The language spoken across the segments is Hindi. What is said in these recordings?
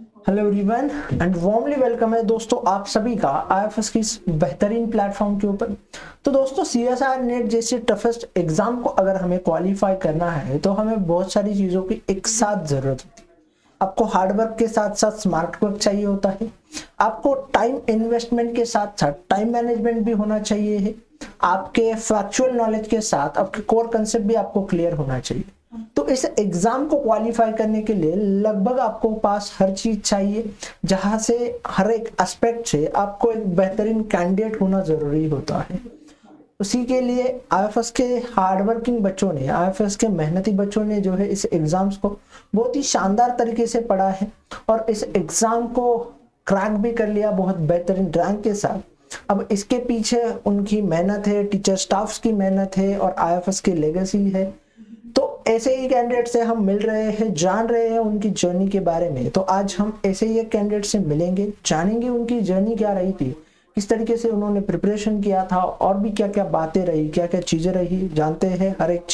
Hello everyone and warmly welcome है दोस्तों आप सभी का आईएफएस की इस बेहतरीन प्लेटफॉर्म के ऊपर। तो दोस्तों सीएसआर नेट जैसे टफेस्ट एग्जाम को अगर हमें क्वालिफाई करना है तो हमें बहुत सारी चीज़ों की एक साथ ज़रूरत होती है। आपको हार्डवर्क के साथ साथ स्मार्ट वर्क चाहिए होता है। आपको टाइम इन्वेस्टमेंट के साथ साथ टाइम मैनेजमेंट भी होना चाहिए है। आपके फैक्चुअल नॉलेज के साथ आपके कोर कंसेप्ट भी आपको क्लियर होना चाहिए। तो इस एग्जाम को क्वालिफाई करने के लिए लगभग आपको पास हर चीज चाहिए, जहां से हर एक एस्पेक्ट से आपको एक बेहतरीन कैंडिडेट होना जरूरी होता है। उसी के लिए आईएफएस के हार्डवर्किंग बच्चों ने, आईएफएस के मेहनती बच्चों ने जो है इस एग्जाम्स को बहुत ही शानदार तरीके से पढ़ा है और इस एग्जाम को क्रैक भी कर लिया बहुत बेहतरीन रैंक के साथ। अब इसके पीछे उनकी मेहनत है, टीचर स्टाफ्स की मेहनत है और आईएफएस की लेगेसी है। तो ऐसे ही कैंडिडेट से हम मिल रहे हैं, जान रहे हैं उनकी जर्नी के बारे में। तो आज हम ऐसे ही एक कैंडिडेट से मिलेंगे, जानेंगे उनकी जर्नी क्या रही थी, किस तरीके से उन्होंने प्रिपरेशन किया था और भी क्या क्या बातें रही, क्या क्या चीजें रही, जानते हैं हर एक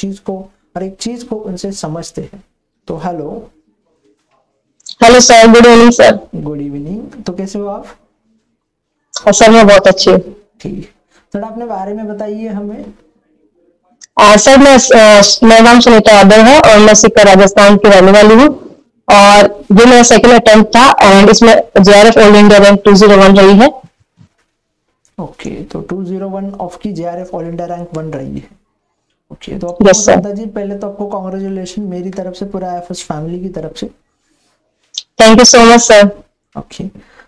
चीज को उनसे समझते हैं। तो hello. Hello sir, good evening sir. Good evening. तो कैसे हो आप? सर मैं बहुत अच्छी हूँ। ठीक। थोड़ा अपने बारे में बताइए हमें। सर मेरा नाम सुनीता यादव है और मैं सिक्का राजस्थान की रहने वाली हूँ। और ये मेरा सेकंड अटेम्प्ट था एंड इसमें जेआरएफ ऑल इंडिया रैंक 201 रही है। ओके, तो 201 ऑफ की जेआरएफ ऑल इंडिया रैंक 1 रही है। ओके, तो आपको यस सर। श्रद्धा जी, पहले तो आपको कांग्रेचुलेशन मेरी तरफ से, पूरा आईएफएस फैमिली की तरफ से। Thank you so much sir. Okay,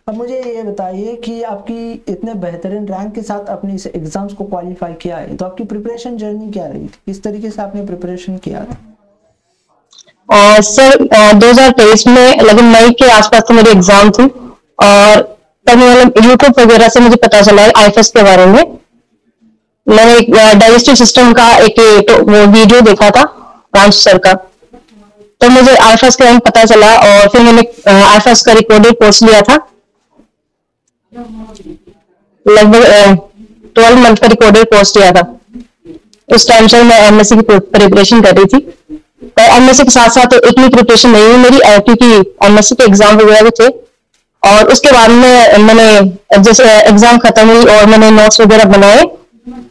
अब मुझे ये बताइए कि आपकी इतने बेहतरीन रैंक के साथ आपने इस एग्जाम्स को क्वालिफाई किया है, तो आपकी प्रिपरेशन जर्नी क्या रही थी, किस तरीके से आपने प्रिपरेशन किया था? सर 2023 में लगभग मई के आसपास तो मेरी एग्जाम थी और तब मतलब यूट्यूब वगैरह से मुझे पता चला आईएफएस के बारे में। मैंने एक डाइजेस्टिव सिस्टम का एक तो वो वीडियो देखा था राम सर का। तो मुझे आईएफएस के बारे में पता चला और फिर मैंने आईएफएस का रिकॉर्डेड कोर्स लिया था। लगभग 12 मंथ का रिकॉर्डेड कोर्स लिया था। उस टाइम से मैं एमएससी की प्रिपरेशन कर रही थी। पर एमएससी के साथ साथ इतनी प्रिपरेशन नहीं हुई मेरी, क्योंकि एमएससी के एग्जाम वगैरह भी थे। और उसके बाद में मैंने जैसे एग्जाम खत्म हुई और मैंने नोट्स वगैरह बनाए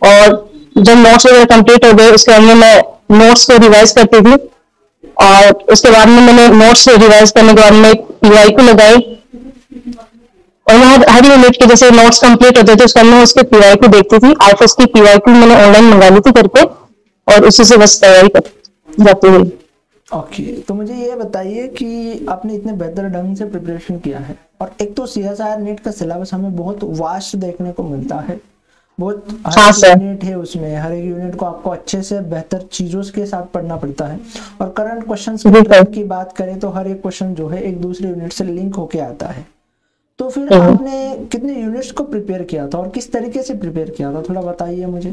और जब नोट्स वगैरह कंप्लीट हो गए उसके बाद में मैं नोट्स को रिवाइज करती थी। और उसके बाद में मैंने नोट्स रिवाइज करने के बाद में पीवाई को लगाई और मैं हर यूनिट के जैसे नोट्स कंप्लीट होते थे उसके बाद में उसके पीवाई को देखती थी। आईएफएस की पीवाई को मैंने ऑनलाइन मंगा ली थी करके और उसी से बस तैयारी कर जाती हुई। ओके, तो मुझे ये बताइए कि आपने इतने बेहतर ढंग से प्रिपरेशन किया है और एक तो सीएसआर नेट का सिलेबस हमें बहुत वास्ट देखने को मिलता है, बहुत हाँ हर सर। यूनिट है उसमें, हर एक यूनिट को आपको अच्छे से बेहतर चीजों के साथ पढ़ना पड़ता है। और करंट क्वेश्चंस जी सर। की बात करें तो हर एक क्वेश्चन जो है एक दूसरे यूनिट से लिंक होके आता है। तो फिर आपने कितने यूनिट्स को प्रिपेयर किया था और किस तरीके से प्रिपेयर किया था, थोड़ा बताइए मुझे।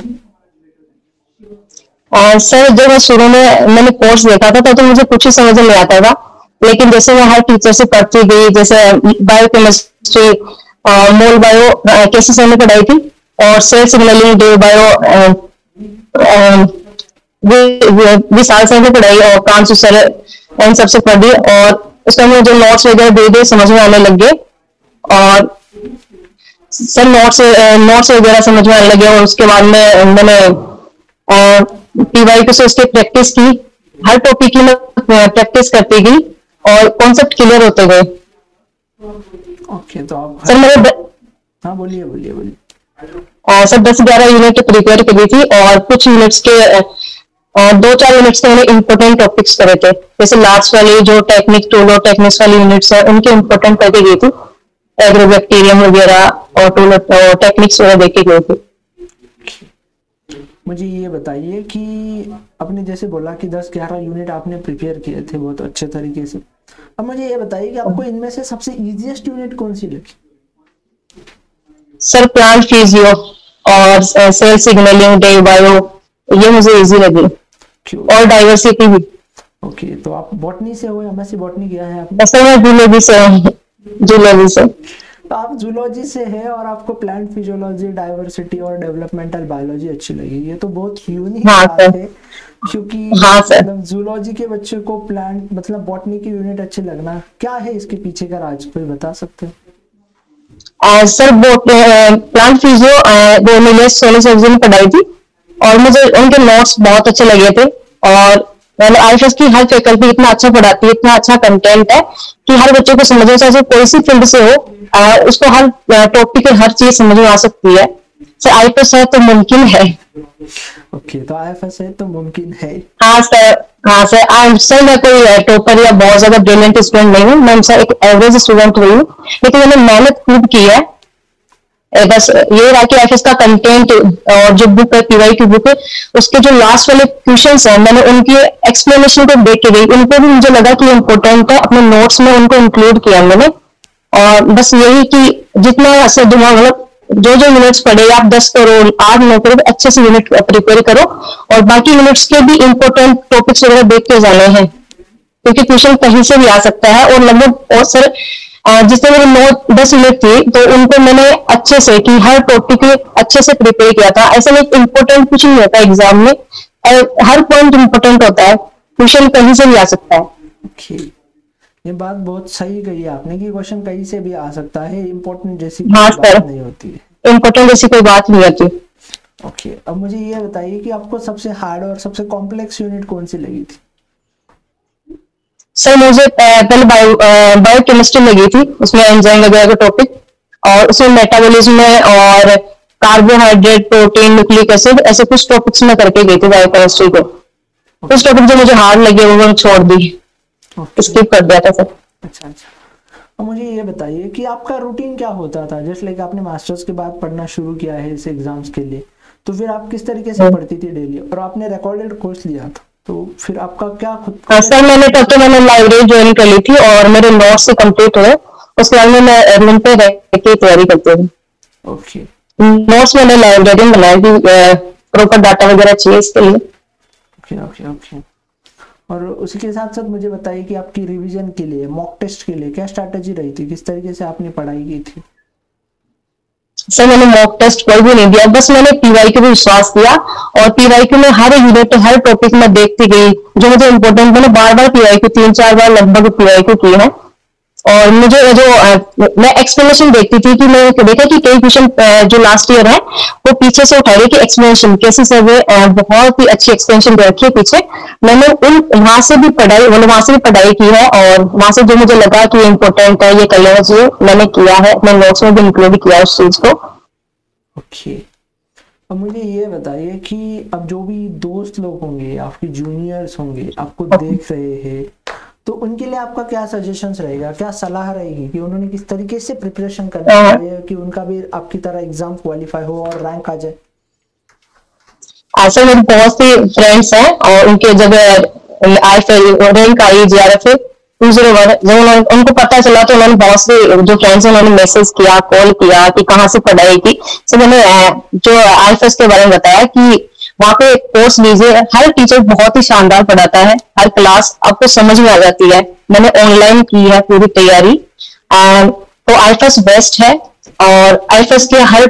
और सर जब मैं शुरू में मैंने कोर्स देखा था तो मुझे कुछ ही समझ नहीं आता था। लेकिन जैसे मैं हर टीचर से पढ़ती गई, जैसे बायो केमिस्ट्री, मोल बायो केसेस मैंने पढ़ाई थी और सेल सिग्नलिंग, डे बायो, विशाल सर ने पढ़ाई और प्रांशु सर इन सबसे पढ़ी और उसका मुझे नोट्स वगैरह धीरे धीरे समझ में आने लग गए। और सर नोट्स वगैरह समझ में आने लगे और उसके बाद में मैंने पीवाई को से उसके प्रैक्टिस की। हर टॉपिक की मैं प्रैक्टिस करती गई और कॉन्सेप्ट क्लियर होते गए। ओके, तो आप सर मेरे हाँ बोलिए बोलिए बोलिए। सर 10-11 यूनिट प्रिपेयर करी थी और कुछ यूनिट्स के 2-4 यूनिट्स के मैंने इंपॉर्टेंट टॉपिक्स करे थे। जैसे लास्ट वाली जो टेक्निक टूलो टेक्निक्स वाली यूनिट्स है उनके इंपॉर्टेंट करके गई थी। एग्रोबैक्टीरियम वगैरह और टूलो टेक्निक्स वगैरह देखे गए थे। मुझे ये बताइए कि आपने जैसे बोला कि 10-11 यूनिट आपने प्रिपेयर किए थे बहुत अच्छे तरीके से। अब मुझे ये बताइए कि आपको इनमें से सबसे इजीएस्ट यूनिट कौन सी लगी? सर प्लांट फिजियो और सेल सिग्नलिंग, डे बायो, ये मुझे इजी लगी क्यों? और डाइवर्सिटी भी। ओके, तो आप बॉटनी से हो, एमएससी बॉटनी किया है आपने? सर मैं जूलॉजी से हूँ। जूलॉजी से। तो आप जूलॉजी से है और आपको प्लांट फिजियोलॉजी, डाइवर्सिटी और डेवलपमेंटल बायोलॉजी अच्छी लगी, ये तो बहुत यूनिक हाँ बात सर। है। क्योंकि हाँ सर। मतलब जूलॉजी के बच्चे को प्लांट मतलब बॉटनी की यूनिट अच्छे लगना, क्या है इसके पीछे का राज, कोई बता सकते हो? सर वो प्लांट फिजियो वो नीलेश सोनी सर जी ने पढ़ाई थी, और मुझे उनके नोट्स बहुत अच्छे लगे थे। और मैंने आईएफएस की हर फैकल्टी इतना अच्छा पढ़ाती है, इतना अच्छा कंटेंट है कि हर बच्चे को समझ में, चाहे कोई सी फील्ड से हो, उसको हर टॉपिक हर चीज समझ में आ सकती है। सर आईएफएस है तो मुमकिन है। ओके, तो आईएफएस है तो मुमकिन है। हाँ सर। हाँ सर, सर मैं कोई टॉपर या बहुत ज्यादा ब्रिलियंट स्टूडेंट नहीं हूँ, मैं सर एक एवरेज स्टूडेंट हुई हूँ, लेकिन मैंने मेहनत खूब की है। बस ये रहा कि एफएस का कंटेंट और जो बुक है, पीवाई की बुक है, उसके जो लास्ट वाले क्वेश्चंस हैं, मैंने उनकी एक्सप्लेनेशन को देख के गई, उनको भी मुझे लगा कि इम्पोर्टेंट है, अपने नोट्स में उनको इंक्लूड किया मैंने। और बस यही कि जितना से दिमाग मतलब जो जो यूनिट्स पढ़े आप 10 करो 8 9 करो, अच्छे से यूनिट प्रिपेयर करो, और बाकी यूनिट्स के भी इंपॉर्टेंट टॉपिक्स वगैरह देख के जाने हैं, क्योंकि क्वेश्चन कहीं से भी आ सकता है। और लगभग और सर जिसमें मेरे 9 10 यूनिट थी, तो उनको मैंने अच्छे से कि हर टॉपिक अच्छे से प्रिपेयर किया था। ऐसा नहीं इम्पोर्टेंट कुछ नहीं होता एग्जाम में, हर पॉइंट इम्पोर्टेंट होता है, क्वेश्चन कहीं से भी आ सकता है। ओके, ये बात बहुत सही कही है आपने कि क्वेश्चन कहीं से भी आ सकता है, इम्पोर्टेंट जैसी हाँ कोई सर, बात नहीं होती है। इम्पोर्टेंट जैसी कोई बात नहीं होती। ओके, अब मुझे ये बताइए कि आपको सबसे हार्ड और सबसे कॉम्प्लेक्स यूनिट कौन सी लगी थी? सर मुझे पहले बायोकेमिस्ट्री लगी थी, उसमें एंजाइम वगैरह का टॉपिक, और उसमें मेटाबॉलिज्म में और कार्बोहाइड्रेट प्रोटीन न्यूक्लिक एसिड ऐसे कुछ टॉपिक्स में करके गई थी बायोकेमिस्ट्री को। कुछ टॉपिक जो मुझे हार्ड लगे वो मैंने छोड़ दी, स्किप कर दिया था सर। अच्छा अच्छा, अब मुझे ये बताइए कि आपका रूटीन क्या होता था, जैसे लाइक आपने मास्टर्स के बाद पढ़ना शुरू किया है इस एग्जाम्स के लिए, तो फिर आप किस तरीके से पढ़ती थी डेली, और आपने रिकॉर्डेड कोर्स लिया था, तो फिर आपका क्या खुद का? सर मैंने तब तो मैंने लाइब्रेरी ज्वाइन कर ली थी और मेरे नोट्स से कंप्लीट हुए, उसके बाद में मैं एडमिन पे रह के तैयारी करती थी। ओके नोट्स मैंने लाइब्रेरी में बनाई थी, प्रॉपर डाटा वगैरह चाहिए इसके लिए। ओके ओके ओके, और उसी के साथ साथ मुझे बताइए कि आपकी रिवीजन के लिए, मॉक टेस्ट के लिए क्या स्ट्रैटेजी रही थी, किस तरीके से आपने पढ़ाई की थी? सर मैंने मॉक टेस्ट कोई भी नहीं दिया, बस मैंने पीवाई पे विश्वास किया, और पीवाई में हर यूनिट हर टॉपिक में देखती गई जो मुझे इम्पोर्टेंट, मैंने बार बार पीवाई 3 4 बार लगभग पीवाई की है। और मुझे जो मैं एक्सप्लेनेशन देखती थी कि मैं देखा कि कई क्वेश्चन जो लास्ट ईयर है वो पीछे से उठाए कि एक्सप्लेनेशन कैसे सर बहुत ही अच्छी एक्सप्लेनेशन दे रखी है पीछे, मैंने उन वहां से भी पढ़ाई मतलब वहां से भी पढ़ाई की है, और वहां से जो मुझे लगा कि इम्पोर्टेंट है ये कर लेना चाहिए मैंने किया है, अपने नोट्स में भी इंक्लूड किया उस चीज को। ओके, अब मुझे ये बताइए कि अब जो भी दोस्त लोग होंगे, आपके जूनियर्स होंगे, आपको देख रहे हैं, तो उनके लिए आपका क्या सजेशंस रहेगा, क्या सलाह रहेगी कि उन्होंने किस तरीके से प्रिपरेशन करना चाहिए कि उनका भी आपकी तरह एग्जाम क्वालिफाई हो और रैंक आ जाए? ऐसे मेरे बहुत से फ्रेंड्स हैं और उनके जब रैंक आई जीआरएफ 201, जब उनको पता चला तो उन्होंने बहुत से जो फ्रेंड्स हैं उन्होंने मैसेज किया, कॉल किया कि कहाँ से पढ़ाई की। तो मैंने जो आईएफएस के बारे में बताया कि वहाँ पे कोर्स लीजिए, हर टीचर बहुत ही शानदार पढ़ाता है, हर क्लास आपको समझ में आ जाती है। मैंने ऑनलाइन की है पूरी तैयारी, तो आईएफएस बेस्ट है, और आईएफएस के हर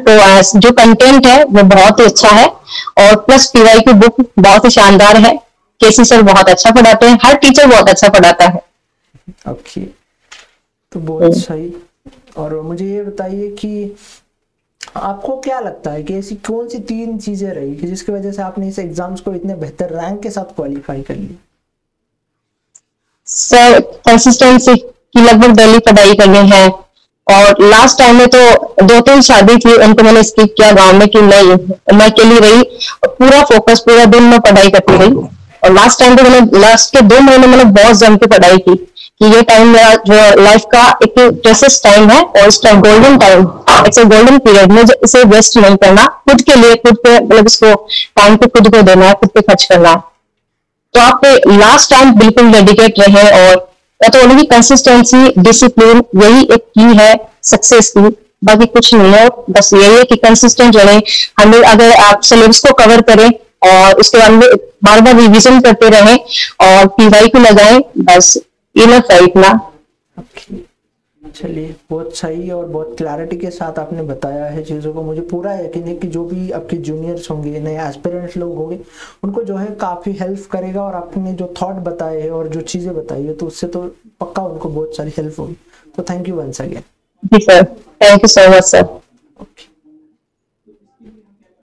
जो कंटेंट है वो बहुत ही अच्छा है, और प्लस पीवाई की बुक बहुत ही शानदार है, केसी सर बहुत अच्छा पढ़ाते हैं, हर टीचर बहुत अच्छा पढ़ाता है। ओके, तो बहुत सही। और मुझे ये बताइए कि आपको क्या लगता है कि ऐसी कौन सी 3 चीजें रही कि जिसकी वजह से आपने इस एग्जाम्स को इतने बेहतर रैंक के साथ क्वालिफाई कर लिया? सर कंसिस्टेंसी की लगभग डेली पढ़ाई करनी है, और लास्ट टाइम में तो 2 3 शादी थी उनको मैंने स्किप किया गांव में कि नहीं, मैं अकेली रही, पूरा फोकस पूरा दिन में पढ़ाई करती रही, और लास्ट टाइम पे मैंने लास्ट के 2 महीने मैंने बहुत जम के पढ़ाई की कि ये टाइम मेरा जो लाइफ का एक प्रेशियस टाइम है, और इस time golden time, it's a golden period, मुझे इसे वेस्ट नहीं करना, खुद के लिए खुद पे मतलब इसको टाइम पे खुद को देना है, खुद पे खर्च करना है। तो आप लास्ट टाइम बिल्कुल डेडिकेट रहे, और मैं तो बोलूंगी कंसिस्टेंसी डिसिप्लिन यही एक की है सक्सेस की, बाकी कुछ नहीं है, बस यही है कि कंसिस्टेंट रहे, हमें अगर आप सिलेबस को कवर करें और उसके बाद में बार बार रिविजन करते रहें और पीवाई को लगाएं, बस इनफ है इतना। चलिए, बहुत सही और बहुत क्लैरिटी के साथ आपने बताया है चीज़ों को। मुझे पूरा यकीन है कि जो भी आपके जूनियर्स होंगे, नए एस्पिरेंट्स लोग होंगे, उनको जो है काफ़ी हेल्प करेगा। और आपने जो थॉट बताए हैं और जो चीज़ें बताई है, तो उससे तो पक्का उनको बहुत सारी हेल्प होगी। तो थैंक यू वंस अगेन। जी sir, thank you so much sir.